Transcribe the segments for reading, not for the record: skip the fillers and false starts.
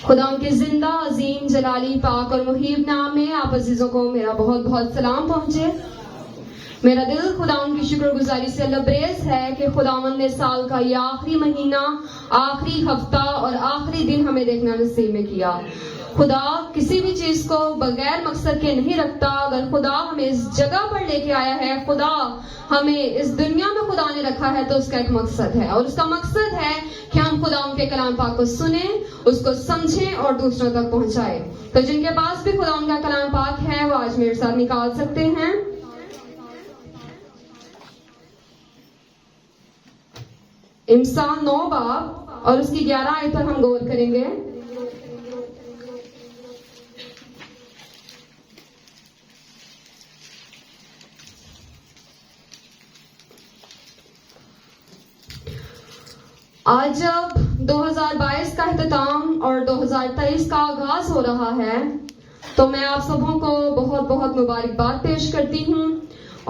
خدا ان کے زندہ عظیم جلالی پاک اور محیب نام میں آپ عزیزوں کو میرا بہت بہت سلام پہنچے. میرا دل خدا ان کی شکر گزاری سے لبریز ہے کہ خداوند نے سال کا یہ آخری مہینہ، آخری ہفتہ اور آخری دن ہمیں دیکھنا نصیب میں کیا. خدا کسی بھی چیز کو بغیر مقصد کے نہیں رکھتا. اگر خدا ہمیں اس جگہ پر لے کے آیا ہے، خدا ہمیں اس دنیا میں خدا نے رکھا ہے، تو اس کا ایک مقصد ہے، اور اس کا مقصد ہے کہ ہم خدا ان کے کلام پاک کو سنیں، اس کو سمجھیں اور دوسروں تک پہنچائیں. تو جن کے پاس بھی خدا ان کا کلام پاک ہے وہ آج میرے ساتھ نکال سکتے ہیں. امثال 9 باب اور اس کی 11 آیت پر ہم غور کریں گے. آج جب 2022 کا اختتام اور 2023 کا آغاز ہو رہا ہے تو میں آپ سبوں کو بہت بہت مبارکباد پیش کرتی ہوں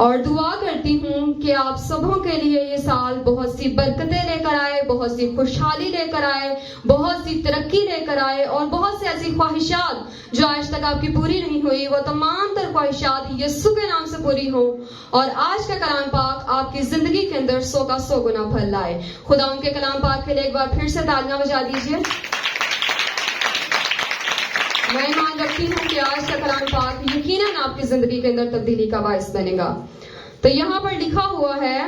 اور دعا کرتی ہوں کہ آپ سبوں کے لیے یہ سال بہت سی برکتیں لے کر آئے، بہت سی خوشحالی لے کر آئے، بہت سی ترقی لے کر آئے، اور بہت سی ایسی خواہشات جو آج تک آپ کی پوری نہیں ہوئی وہ تمام تر خواہشات یسوع کے نام سے پوری ہوں، اور آج کا کلام پاک آپ کی زندگی کے اندر 100 کا 100 گنا پھل لائے. خدا ان کے کلام پاک کے لیے ایک بار پھر سے تالیاں بجا دیجیے. میں ایمان رکھتی ہوں کہ آج کا کلام پاک یقیناً آپ کی زندگی کے اندر تبدیلی کا باعث بنے گا. تو یہاں پر لکھا ہوا ہے،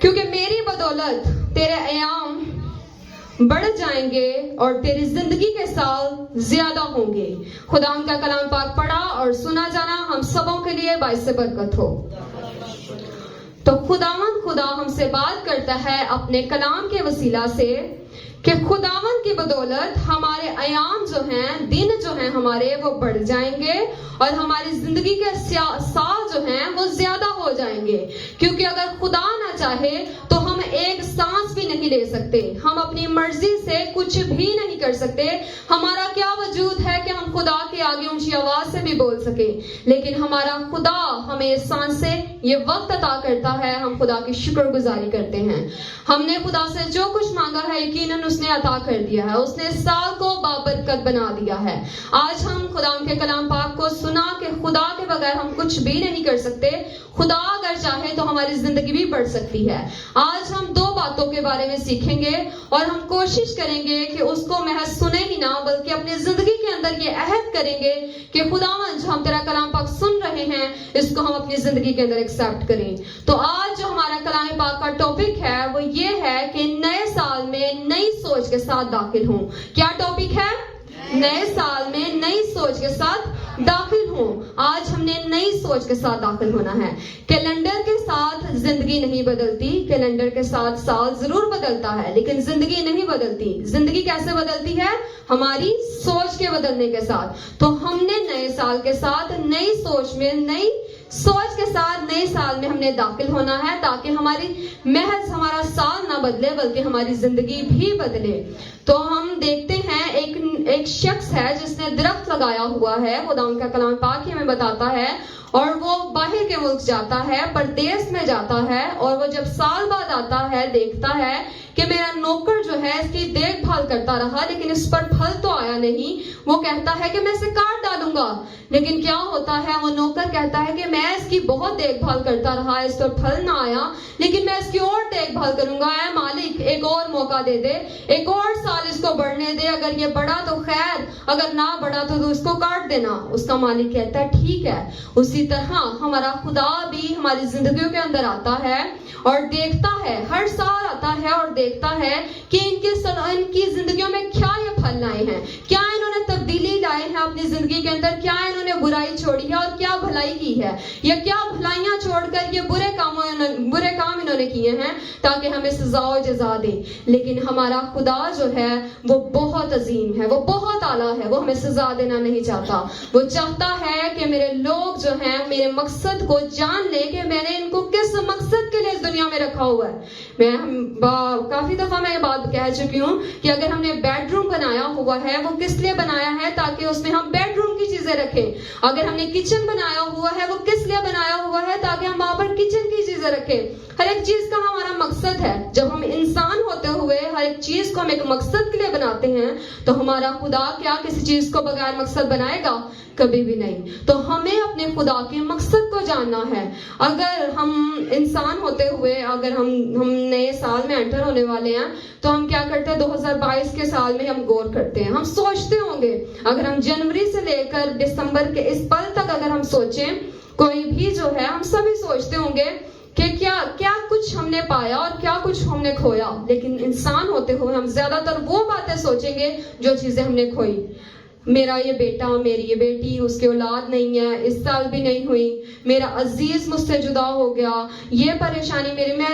کیونکہ میری بدولت تیرے ایام بڑھ جائیں گے اور تیری زندگی کے سال زیادہ ہوں گے. خدا ان کا کلام پاک پڑھا اور سنا جانا ہم سبوں کے لیے باعث برکت ہو. تو خدا ہم سے بات کرتا ہے اپنے کلام کے وسیلہ سے کہ خداوند کی بدولت ہمارے ایام جو ہیں، دن جو ہیں ہمارے، وہ بڑھ جائیں گے اور ہماری زندگی کے سال جو ہیں وہ زیادہ ہو جائیں گے. کیونکہ اگر خدا نہ چاہے تو ہم ایک سانس بھی نہیں لے سکتے، ہم اپنی مرضی سے کچھ بھی نہیں کر سکتے. ہمارا کیا وجود ہے کہ ہم خدا کے آگے اونچی آواز سے بھی بول سکیں، لیکن ہمارا خدا ہمیں اس سانس سے یہ وقت عطا کرتا ہے. ہم خدا کی شکر گزاری کرتے ہیں. ہم نے خدا سے جو کچھ مانگا ہے یقیناً اس نے عطا کر دیا ہے، اس نے سال کو بابرکت بنا دیا ہے. آج ہم خدا کے کلام پاک کو سنا کہ خدا کے بغیر ہم کچھ بھی نہیں کر سکتے. خدا اگر چاہے تو ہماری زندگی بھی بڑھ سکتی ہے. آج ہم 2 باتوں کے بارے میں سیکھیں گے اور ہم کوشش کریں گے کہ اس کو محض سنیں ہی نہ بلکہ اپنی زندگی کے اندر یہ عہد کریں گے کہ خداوند جو ہم تیرا کلام پاک سن رہے ہیں اس کو ہم اپنی زندگی کے اندر ایکسپٹ کریں. تو آج جو ہمارا کلام پاک کا ٹاپک ہے وہ یہ ہے کہ نئے سال میں نئی سوچ کے ساتھ داخل ہوں. کیا ٹاپک ہے؟ نئے سال میں نئی سوچ کے ساتھ داخل ہوں. آج ہم نے نئی سوچ کے ساتھ داخل ہونا ہے. کیلنڈر کے ساتھ زندگی نہیں بدلتی، کیلنڈر کے ساتھ سال ضرور بدلتا ہے لیکن زندگی نہیں بدلتی. زندگی کیسے بدلتی ہے؟ ہماری سوچ کے بدلنے کے ساتھ. تو ہم نے نئے سال کے ساتھ نئی سوچ میں، نئی سوچ کے ساتھ نئے سال میں ہم نے داخل ہونا ہے تاکہ محض ہمارا سال نہ بدلے بلکہ ہماری زندگی بھی بدلے. تو ہم دیکھتے ہیں ایک شخص ہے جس نے درخت لگایا ہوا ہے. خدا ان کا کلام پاک ہی ہمیں بتاتا ہے، اور وہ باہر کے ملک جاتا ہے، پردیس میں جاتا ہے، اور وہ جب سال بعد آتا ہے دیکھتا ہے کہ میرا نوکر جو ہے اس کی دیکھ بھال کرتا رہا لیکن اس پر پھل تو آیا نہیں. وہ کہتا ہے کہ میں اسے کاٹ ڈالوں گا، لیکن کیا ہوتا ہے، وہ نوکر کہتا ہے کہ میں اس کی بہت دیکھ بھال کرتا رہا، اس پر پھل نہ آیا لیکن میں اس کی اور دیکھ بھال کروں گا. اے مالک ایک اور موقع دے دے، ایک اور سال اس کو بڑھنے دے، اگر یہ بڑھا تو خیر، اگر نہ بڑھا تو اس کو کاٹ دینا. اس کا مالک کہتا ہے ٹھیک ہے. اسی طرح ہمارا خدا بھی ہماری زندگیوں کے اندر آتا ہے اور دیکھتا ہے، ہر سال آتا ہے اور دیکھتا ہے کہ ان کی زندگیوں میں کیا یہ پھل لائے ہیں، کیا انہوں نے تبدیلی لائے ہیں اپنی زندگی کے اندر، کیا انہوں نے برائی چھوڑی ہے اور کیا بھلائی کی ہے، یا کیا بھلائیاں چھوڑ کر یہ برے کام انہوں نے کیے ہیں تاکہ ہمیں سزا و جزا دے. لیکن ہمارا خدا جو ہے وہ بہت عظیم ہے، وہ بہت اعلیٰ ہے. وہ ہمیں سزا دینا نہیں چاہتا. وہ چاہتا ہے کہ میرے لوگ جو ہیں میرے مقصد کو جان لے کہ میں نے ان کو کس مقصد کے لیے اس دنیا میں رکھا ہوا ہے. کافی دفعہ میں یہ بات کہہ چکی ہوں کہ اگر ہم نے بیڈ روم بنایا ہوا ہے وہ کس لیے بنایا ہے؟ تاکہ اس میں ہم بیڈ روم کی چیزیں رکھیں. اگر ہم نے کچن بنایا ہوا ہے وہ کس لیے بنایا ہوا ہے؟ تاکہ ہم وہاں پر کچن کی چیزیں رکھیں. ہر ایک چیز کا ہمارا مقصد ہے. جب ہم انسان ہوتے ہوئے ہر ایک چیز کو ہم ایک مقصد کے لیے بناتے بناتے ہیں تو ہمارا خدا کیا کسی چیز کو بغیر مقصد بنائے گا؟ کبھی بھی نہیں. تو ہمیں اپنے خدا کے مقصد کو جاننا ہے. اگر ہم انسان ہوتے ہوئے اگر ہم نئے سال میں انٹر ہونے والے ہیں تو ہم کیا کرتے ہیں؟ 2022 کے سال میں ہم غور کرتے ہیں, ہم سوچتے ہوں گے. اگر ہم جنوری سے لے کر دسمبر کے اس پل تک اگر ہم سوچیں, کوئی بھی جو ہے ہم سبھی سوچتے ہوں گے کہ کیا کچھ ہم نے پایا اور کیا کچھ ہم نے کھویا. لیکن انسان ہوتے ہوئے ہم زیادہ تر وہ باتیں سوچیں گے جو چیزیں ہم نے کھوئی. میرا یہ بیٹا, میری یہ بیٹی, اس کی اولاد نہیں ہے, اس سال بھی نہیں ہوئی, میرا عزیز مجھ سے جدا ہو گیا, یہ پریشانی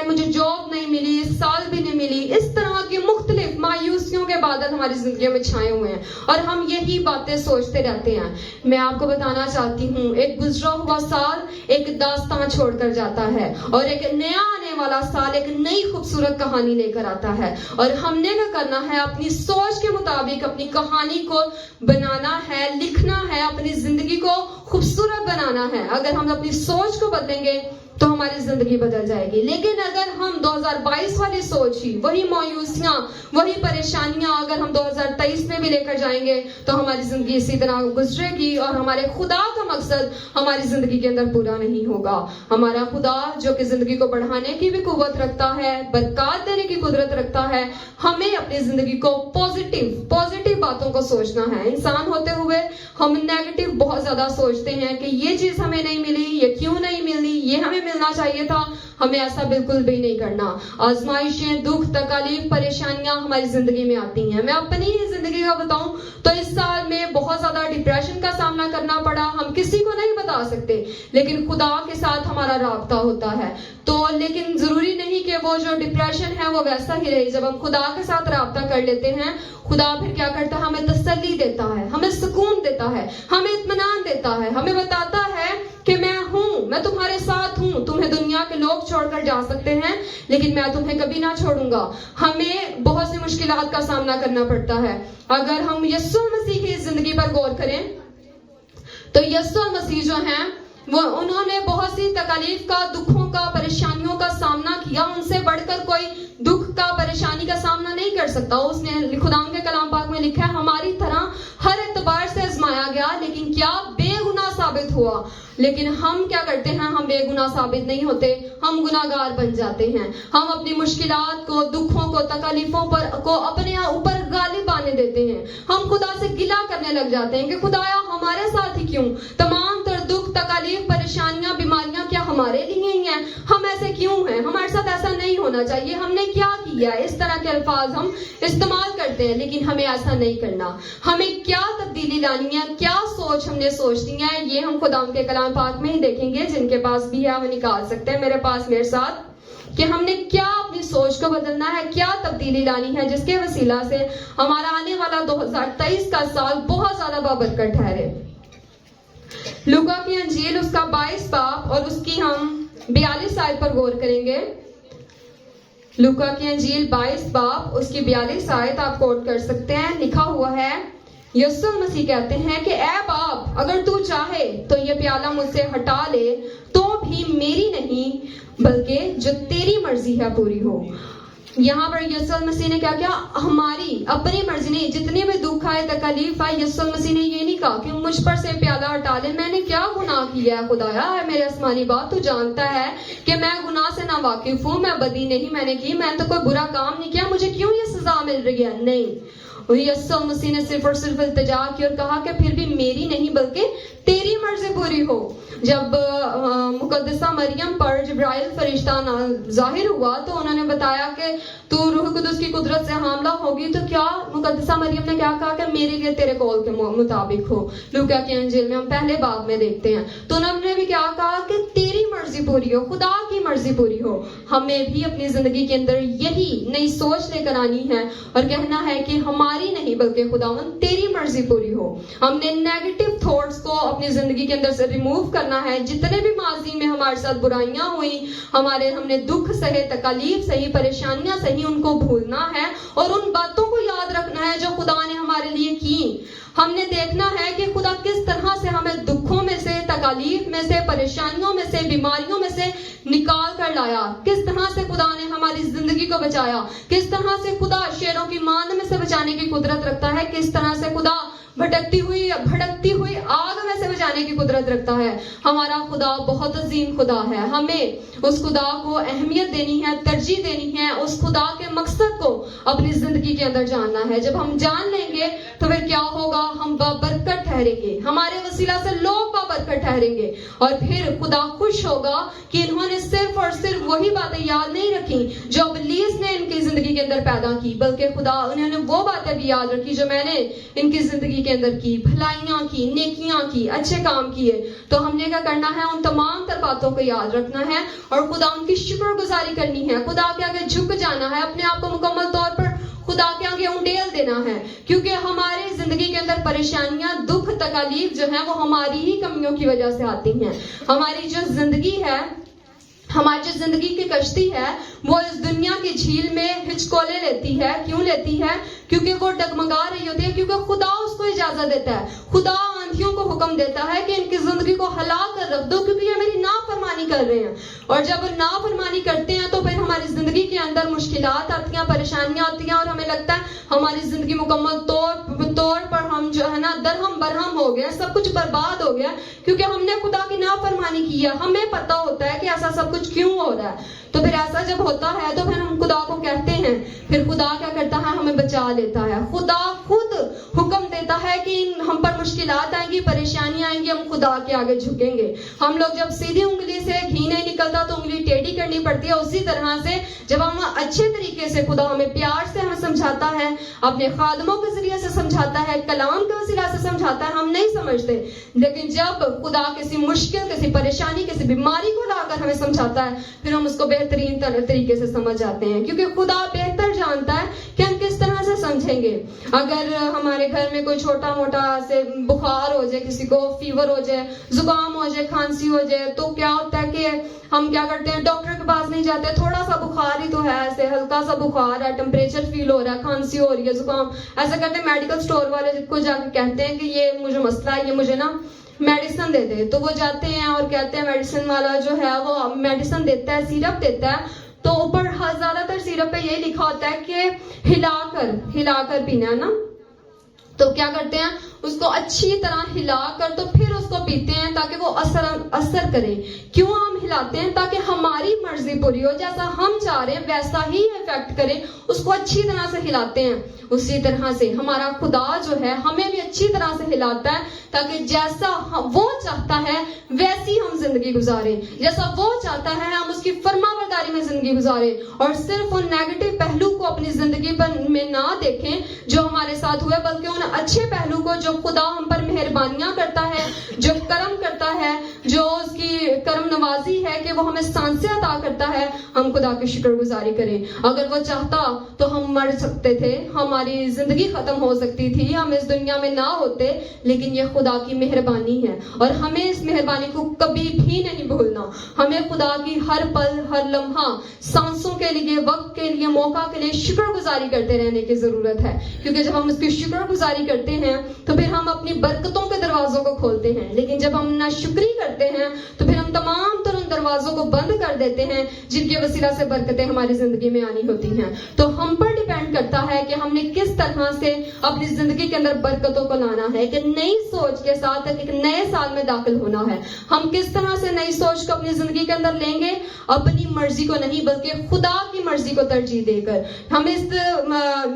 مجھے جاب نہیں ملی, اس سال بھی نہیں ملی. اس طرح کی مختلف مایوسیوں کے بادل ہماری زندگیوں میں چھائے ہوئے ہیں اور ہم یہی باتیں سوچتے رہتے ہیں. میں آپ کو بتانا چاہتی ہوں, ایک گزرا ہوا سال ایک داستان چھوڑ کر جاتا ہے اور ایک نیا آنے والا سال ایک نئی خوبصورت کہانی لے کر آتا ہے. اور ہم نے کیا کرنا ہے؟ اپنی سوچ کے مطابق اپنی کہانی کو بنانا ہے, لکھنا ہے, اپنی زندگی کو خوبصورت بنانا ہے. اگر ہم اپنی سوچ کو بدلیں گے تو ہماری زندگی بدل جائے گی. لیکن اگر ہم 2022 والی سوچ ہی, وہی مایوسیاں, وہی پریشانیاں اگر ہم 2023 میں بھی لے کر جائیں گے تو ہماری زندگی اسی طرح گزرے گی اور ہمارے خدا کا مقصد ہماری زندگی کے اندر پورا نہیں ہوگا. ہمارا خدا جو کہ زندگی کو بڑھانے کی بھی قوت رکھتا ہے, برکات دینے کی قدرت رکھتا ہے, ہمیں اپنی زندگی کو پازیٹیو باتوں کو سوچنا ہے. انسان ہوتے ہوئے ہم نیگیٹو بہت زیادہ سوچتے ہیں کہ یہ چیز ہمیں نہیں ملی, یہ کیوں نہیں ملی, یہ ہمیں ملنا چاہیے تھا. ہمیں ایسا بالکل بھی نہیں کرنا. آزمائشیں, دکھ, تکالیف, پریشانیاں ہماری زندگی میں آتی ہیں. میں اپنی ہی زندگی کا بتاؤں تو اس سال میں بہت زیادہ ڈپریشن کا سامنا کرنا پڑا. ہم کسی کو نہیں بتا سکتے, لیکن خدا کے ساتھ ہمارا رابطہ ہوتا ہے. تو لیکن ضروری نہیں کہ وہ جو ڈپریشن ہے وہ ویسا ہی رہے. جب ہم خدا کے ساتھ رابطہ کر لیتے ہیں, خدا پھر کیا کرتا ہے؟ ہمیں تسلی دیتا ہے, ہمیں سکون دیتا ہے, ہمیں اطمینان دیتا ہے, ہمیں بتاتا ہے کہ میں ہوں, میں تمہارے ساتھ ہوں. تمہیں دنیا کے لوگ چھوڑ کر جا سکتے ہیں لیکن میں تمہیں کبھی نہ چھوڑوں گا. ہمیں بہت سی مشکلات کا سامنا کرنا پڑتا ہے. اگر ہم یسوع مسیح کی زندگی پر غور کریں تو یسوع مسیح جو ہیں وہ انہوں نے بہت سی تکالیف کا, دکھوں کا, پریشانیوں کا سامنا کیا. ان سے بڑھ کر کوئی دکھ کا, پریشانی کا سامنا نہیں کر سکتا. اس نے خدا کے کلام پاک میں لکھا ہے ہماری طرح ہر اعتبار سے آزمایا گیا لیکن کیا بے گناہ ثابت ہوا. لیکن ہم کیا کرتے ہیں؟ ہم بے گناہ ثابت نہیں ہوتے, ہم گناہگار بن جاتے ہیں. ہم اپنی مشکلات کو, دکھوں کو, تکالیفوں کو اپنے اوپر غالب آنے دیتے ہیں. ہم خدا سے گلہ کرنے لگ جاتے ہیں کہ خدایا ہمارے ساتھ ہی کیوں؟ تمام تر دکھ, تکالیف, پریشانیاں, بیماریاں کیا ہمارے لیے ہی ہیں؟ ہم ایسے کیوں ہیں؟ ہمارے ساتھ ایسا نہیں ہونا چاہیے, ہم نے کیا کیا ہے؟ اس طرح کے الفاظ ہم استعمال کرتے ہیں. لیکن ہمیں ایسا نہیں کرنا. ہمیں کیا تبدیلی لانی ہے, کیا سوچ ہم نے سوچنی ہے, یہ ہم خدا کے کلام پاک میں ہی دیکھیں گے. جن کے پاس بھی ہے وہ نکال سکتے ہیں میرے پاس, میرے ساتھ, کہ ہم نے کیا اپنی سوچ کو بدلنا ہے, کیا تبدیلی لانی ہے جس کے وسیلہ سے ہمارا آنے والا 2023 کا سال بہت زیادہ بابرکت ٹھہرے. لوکا کی انجیل اس کا 22 باب اور اس کی ہم 42 آیت پر غور کریں گے. لوکا کی انجیل 22 باب اس کی 42 آیت آپ کوٹ کر سکتے ہیں. لکھا ہوا ہے, یسوع مسیح کہتے ہیں کہ اے باپ, اگر تو چاہے تو یہ پیالہ مجھ سے ہٹا لے, تو بھی میری نہیں بلکہ جو تیری مرضی ہے پوری ہو. یہاں پر یسوع مسیح نے کیا کیا؟ ہماری اپنی مرضی نہیں. جتنی بھی دکھ آئے, تکلیف آئے, یسوع مسیح نے یہ نہیں کہا کہ مجھ پر سے پیالہ ہٹا لے. میں نے کیا گناہ کیا ہے خدایا؟ میرے آسمانی باپ, تو جانتا ہے کہ میں گناہ سے نا واقف ہوں, میں بدی نہیں میں نے کی, میں تو کوئی برا کام نہیں کیا, مجھے کیوں یہ سزا مل رہی ہے؟ نہیں. یسوع مسیح نے صرف اور صرف التجا کی اور کہا کہ پھر بھی میری نہیں بلکہ تیری مرضی پوری ہو. جب مقدسہ مریم پر جبرائیل فرشتہ ظاہر ہوا تو انہوں نے بتایا کہ تو روح قدس کی قدرت سے حاملہ ہوگی, تو کیا مقدسہ مریم نے کیا کہا کہ میرے لیے تیرے قول کے مطابق ہو. لوکا کی انجیل میں ہم پہلے باب میں دیکھتے ہیں. تو انہوں نے بھی کیا کہا کہ تیری مرضی پوری ہو, خدا کی مرضی پوری ہو. ہمیں بھی اپنی زندگی کے اندر یہی نئی سوچ لے کر آنی ہے اور کہنا ہے کہ ہماری نہیں بلکہ خداوند تیری مرضی پوری ہو. ہم نے نیگیٹو تھاٹس کو اپنی زندگی کے اندر سے ریموو کرنا ہے. جتنے بھی ماضی میں ہمارے ساتھ برائیاں ہوئی, ہم نے دکھ سہے, تکالیف سہی, پریشانیاں سہی, ان کو بھولنا ہے اور ان باتوں کو یاد رکھنا ہے جو خدا نے ہمارے لیے کی. ہم نے دیکھنا ہے کہ خدا کس طرح سے ہمیں دکھوں میں سے، تکالیف میں سے، پریشانیوں میں سے، بیماریوں میں سے نکال کر لایا. کس طرح سے خدا نے ہماری زندگی کو بچایا. کس طرح سے خدا شیروں کی ماند میں سے بچانے کی قدرت رکھتا ہے. کس طرح سے خدا بھٹکتی ہوئی آگ میں سے بچانے کی قدرت رکھتا ہے. ہمارا خدا بہت عظیم خدا ہے. ہمیں اس خدا کو اہمیت دینی ہے، ترجیح دینی ہے، اس خدا کے مقصد کو اپنی زندگی کے اندر جاننا ہے. جب ہم جان لیں گے تو پھر کیا ہوگا؟ ہم بابرکت ٹھہریں گے. ہمارے وسیلہ سے لوگ بابرکت ٹھہریں گے. اور پھر خدا خوش ہوگا کہ انہوں نے صرف اور صرف وہی باتیں یاد نہیں رکھی جو ابلیس نے ان کی زندگی کے اندر پیدا کی، بلکہ خدا انہوں نے وہ باتیں بھی یاد رکھی جو میں نے ان کی زندگی کے اندر کی، بھلائیاں کی، نیکیاں کی، اچھے کام کیے. تو ہم نے کیا کرنا ہے؟ ان تمام تر باتوں کو یاد رکھنا ہے اور خدا ان کی شکر گزاری کرنی ہے. خدا کے آگے جھک جانا ہے، اپنے آپ کو مکمل طور پر خدا کے آگے انڈیل دینا ہے. کیونکہ ہماری زندگی کے اندر پریشانیاں، دکھ، تکالیف جو ہیں وہ ہماری ہی کمیوں کی وجہ سے آتی ہیں. ہماری جو زندگی ہے، ہماری جو زندگی کی کشتی ہے، وہ اس دنیا کی جھیل میں ہچکولے لیتی ہے. کیوں لیتی ہے؟ کیونکہ وہ ڈگمگا رہی ہوتی ہے، کیونکہ خدا اس کو اجازت دیتا ہے. خدا آندھیوں کو حکم دیتا ہے کہ ان کی زندگی کو ہلا کر رکھ دو، کیونکہ یہ میری نافرمانی کر رہے ہیں. اور جب نافرمانی کرتے ہیں تو پھر ہماری زندگی کے اندر مشکلات آتی ہیں، پریشانیاں آتی ہیں، اور ہمیں لگتا ہے ہماری زندگی مکمل طور پر ہم جو ہے نا درہم برہم ہو گیا، سب کچھ برباد ہو گیا، کیونکہ ہم نے خدا کی نافرمانی کی ہے. ہمیں پتا ہوتا ہے کہ ایسا سب کچھ کیوں ہو رہا ہے. تو پھر ایسا جب ہوتا ہے تو پھر ہم خدا کو کہتے ہیں، پھر خدا کیا کرتا ہے؟ ہمیں بچا لیتا ہے. خدا خود حکم دیتا ہے کہ ہم پر مشکلات آئیں گی، پریشانیاں آئیں گی، ہم خدا کے آگے جھکیں گے. ہم لوگ جب سیدھی انگلی سے گھی نہیں نکلتا تو انگلی ٹیڑھی کرنی پڑتی ہے. اسی طرح سے جب ہم اچھے طریقے سے، خدا ہمیں پیار سے ہمیں سمجھاتا ہے، اپنے خادموں کے ذریعے سے سمجھاتا ہے، کلام کے وسیلہ سے سمجھاتا ہے، ہم نہیں سمجھتے. لیکن جب خدا کسی مشکل، کسی پریشانی، کسی بیماری کو لا کر ہمیں سمجھاتا ہے، پھر ہم اس کو بہترین طریقے سے سمجھ جاتے ہیں. کیونکہ خدا بہتر جانتا ہے کہ ہم کس طرح سے سمجھیں گے. اگر ہمارے گھر میں کوئی چھوٹا موٹا سے بخار ہو جائے، کسی کو فیور ہو جائے، زکام ہو جائے، کھانسی ہو جائے، تو کیا ہوتا ہے کہ ہم کیا کرتے ہیں؟ ڈاکٹر کے پاس نہیں جاتے. تھوڑا سا بخار ہی تو ہے، ایسے ہلکا سا بخار ہے، ٹمپریچر فیل ہو رہا ہے، کھانسی ہو رہی ہے، زکام، ایسا کرتے ہیں میڈیکل سٹور والے کو جا کے کہتے ہیں کہ یہ مجھے مسئلہ ہے، یہ مجھے نا میڈیسن دے دے. تو وہ جاتے ہیں اور کہتے ہیں، میڈیسن والا جو ہے وہ میڈیسن دیتا ہے، سیرپ دیتا ہے. تو اوپر زیادہ تر سیرپ پہ یہی لکھا ہوتا ہے کہ ہلا کر پینا ہے نا. تو کیا کرتے ہیں؟ اس کو اچھی طرح ہلا کر تو پھر اس کو پیتے ہیں تاکہ وہ اثر کرے. کیوں ہم ہلاتے ہیں؟ تاکہ ہماری مرضی پوری ہو، جیسا ہم چاہ رہے ہیں ویسا ہی افیکٹ کرے. اس کو اچھی طرح سے ہلاتے ہیں. اسی طرح سے ہمارا خدا جو ہے ہمیں بھی اچھی طرح سے ہلاتا ہے تاکہ جیسا وہ چاہتا ہے ویسی ہم زندگی گزاریں. جیسا وہ چاہتا ہے ہم اس کی فرما برداری میں زندگی گزاریں، اور صرف ان نیگیٹو پہلو کو اپنی زندگی پر میں نہ دیکھیں جو ہمارے ساتھ ہوئے، بلکہ ان اچھے پہلو کو جو خدا ہم پر مہربانیاں کرتا ہے، جو کرم کرتا ہے، جو اس کی کرم نوازی ہے کہ وہ ہمیں سانسیں عطا کرتا ہے، ہم خدا کی شکر گزاری کریں. اگر وہ چاہتا تو ہم مر سکتے تھے، ہماری زندگی ختم ہو سکتی تھی، ہم اس دنیا میں نہ ہوتے. لیکن یہ خدا کی مہربانی ہے اور ہمیں اس مہربانی کو کبھی بھی نہیں بھولنا. ہمیں خدا کی ہر پل، ہر لمحہ، سانسوں کے لیے، وقت کے لیے، موقع کے لیے شکر گزاری کرتے رہنے کی ضرورت ہے. کیونکہ جب ہم اس کی شکر گزاری کرتے ہیں تو پھر ہم اپنی برکتوں کے دروازوں کو کھولتے ہیں. لیکن جب ہم ناشکری کرتے ہیں تو پھر ہم تمام تر ان دروازوں کو بند کر دیتے ہیں جن کے وسیلہ سے برکتیں ہماری زندگی میں آنی ہوتی ہیں. تو ہم پر ڈیپینڈ کرتا ہے کہ ہم نے کس طرح سے اپنی زندگی کے اندر برکتوں کو لانا ہے، کہ نئی سوچ کے ساتھ ایک نئے سال میں داخل ہونا ہے. ہم کس طرح سے نئی سوچ کو اپنی زندگی کے اندر لیں گے؟ اپنی مرضی کو نہیں بلکہ خدا کی مرضی کو ترجیح دے کر. ہم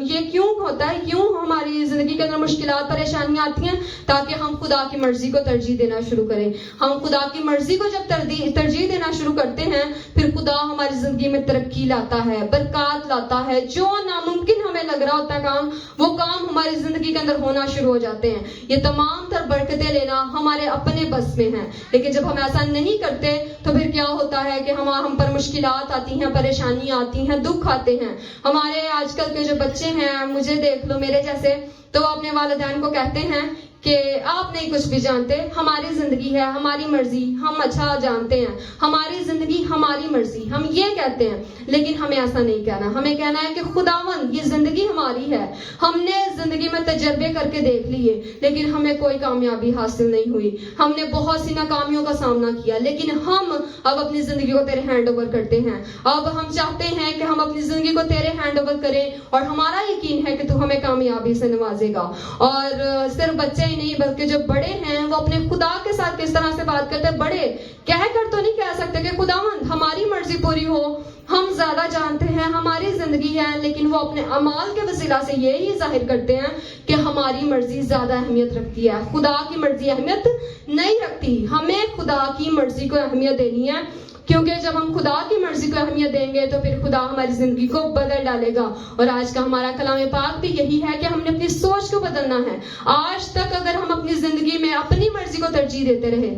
یہ کیوں ہوتا ہے، کیوں ہماری زندگی کے اندر مشکلات، پریشانیاں آتی ہیں؟ تاکہ ہم خدا کی مرضی کو ترجیح دینا شروع کریں. ہم خدا کی مرضی کو جب ترجیح دینا شروع کرتے ہیں، پھر خدا ہماری زندگی میں ترقی لاتا ہے، برکات لاتا ہے. جو ناممکن ہمیں لگ رہا ہوتا ہے کام، وہ کام ہماری زندگی کے اندر ہونا شروع ہو جاتے ہیں. یہ تمام تر برکتیں لینا ہمارے اپنے بس میں ہیں. لیکن جب ہم ایسا نہیں کرتے تو پھر کیا ہوتا ہے کہ ہم پر مشکلات آتی ہیں، پریشانیاں آتی ہیں، دکھ آتے ہیں. ہمارے آج کل کے جو بچے ہیں، مجھے دیکھ لو، میرے جیسے، تو اپنے والدین کو کہتے ہیں کہ آپ نہیں کچھ بھی جانتے, ہماری زندگی ہے, ہماری مرضی, ہم اچھا جانتے ہیں, ہماری زندگی ہماری مرضی, ہم یہ کہتے ہیں. لیکن ہمیں ایسا نہیں کہنا. ہمیں کہنا ہے کہ خداوند یہ زندگی ہماری ہے, ہم نے زندگی میں تجربے کر کے دیکھ لیے لیکن ہمیں کوئی کامیابی حاصل نہیں ہوئی, ہم نے بہت سی ناکامیوں کا سامنا کیا, لیکن ہم اب اپنی زندگی کو تیرے ہینڈ اوور کرتے ہیں. اب ہم چاہتے ہیں کہ ہم اپنی زندگی کو تیرے ہینڈ اوور کریں, اور ہمارا یقین ہے کہ تو ہمیں کامیابی سے نوازے گا. اور صرف بچے ہی نہیں بلکہ جو بڑے ہیں وہ اپنے خدا کے ساتھ کس طرح سے بات کرتے ہیں. بڑے کہہ کر تو نہیں کہہ سکتے کہ خداوند ہماری مرضی پوری ہو, ہم زیادہ جانتے ہیں, ہماری زندگی ہے, لیکن وہ اپنے اعمال کے وسیلہ سے یہی ظاہر کرتے ہیں کہ ہماری مرضی زیادہ اہمیت رکھتی ہے. خدا کی مرضی اہمیت نہیں رکھتی. ہمیں خدا کی مرضی کو اہمیت دینی ہے, کیونکہ جب ہم خدا کی مرضی کو اہمیت دیں گے تو پھر خدا ہماری زندگی کو بدل ڈالے گا. اور آج کا ہمارا کلام پاک بھی یہی ہے کہ ہم نے اپنی سوچ کو بدلنا ہے. آج تک اگر ہم اپنی زندگی میں اپنی مرضی کو ترجیح دیتے رہے,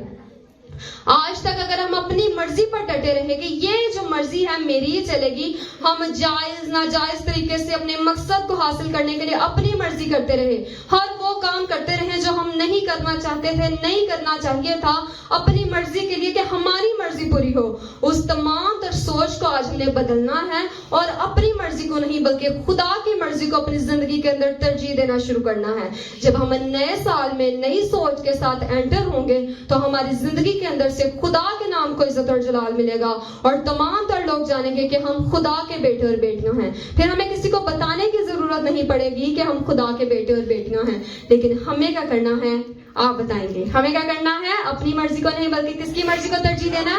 آج تک اگر ہم اپنی مرضی پر ڈٹے رہے کہ یہ جو مرضی ہے میری ہی چلے گی, ہم جائز ناجائز طریقے سے اپنے مقصد کو حاصل کرنے کے لیے اپنی مرضی کرتے رہے, ہر وہ کام کرتے رہے جو ہم نہیں کرنا چاہتے تھے, نہیں کرنا چاہیے تھا, اپنی مرضی کے لیے کہ ہماری مرضی پوری ہو, اس تمام تر سوچ کو آج ہم نے بدلنا ہے اور اپنی مرضی کو نہیں بلکہ خدا کی مرضی کو اپنی زندگی کے اندر ترجیح دینا شروع کرنا ہے. جب ہم نئے سال میں نئی سوچ کے ساتھ انٹر ہوں گے تو ہماری زندگی کے اندر سے خدا کے نام کو عزت اور جلال ملے گا, اور تمام تر لوگ جانیں گے کہ ہم خدا کے بیٹے اور بیٹیاں ہیں. پھر ہمیں کسی کو بتانے کی ضرورت نہیں پڑے گی کہ ہم خدا کے بیٹے اور بیٹیاں ہیں. لیکن ہمیں کیا کرنا ہے آپ بتائیں گے؟ ہمیں کیا کرنا ہے؟ اپنی مرضی کو نہیں بلکہ کس کی مرضی کو ترجیح دینا؟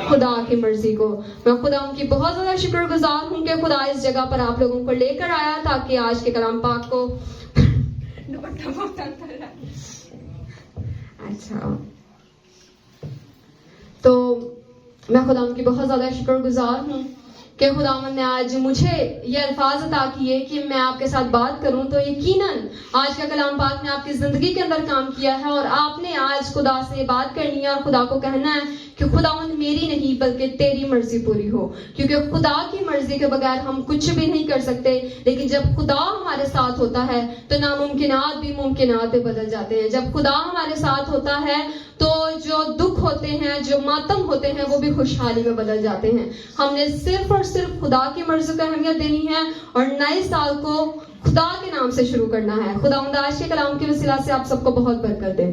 خدا کی مرضی کو. میں خدا ان کی بہت زیادہ شکر گزار ہوں کہ خدا اس جگہ پر آپ لوگوں کو لے کر آیا تاکہ آج کے کلام پاک کو اچھا تو میں خدا ان کی بہت زیادہ شکر گزار ہوں کہ خداوند نے آج مجھے یہ الفاظ عطا کیے کہ میں آپ کے ساتھ بات کروں. تو یقیناً آج کا کلام پاک نے آپ کی زندگی کے اندر کام کیا ہے, اور آپ نے آج خدا سے بات کرنی ہے اور خدا کو کہنا ہے کہ خداوند میری نہیں بلکہ تیری مرضی پوری ہو, کیونکہ خدا کی مرضی کے بغیر ہم کچھ بھی نہیں کر سکتے. لیکن جب خدا ہمارے ساتھ ہوتا ہے تو ناممکنات بھی ممکنات میں بدل جاتے ہیں. جب خدا ہمارے ساتھ ہوتا ہے تو جو دکھ ہوتے ہیں, جو ماتم ہوتے ہیں, وہ بھی خوشحالی میں بدل جاتے ہیں. ہم نے صرف اور صرف خدا کی مرضی کو اہمیت دینی ہے اور نئے سال کو خدا کے نام سے شروع کرنا ہے. خداوند آج کے کلام کے وسیلہ سے آپ سب کو بہت برکت دے.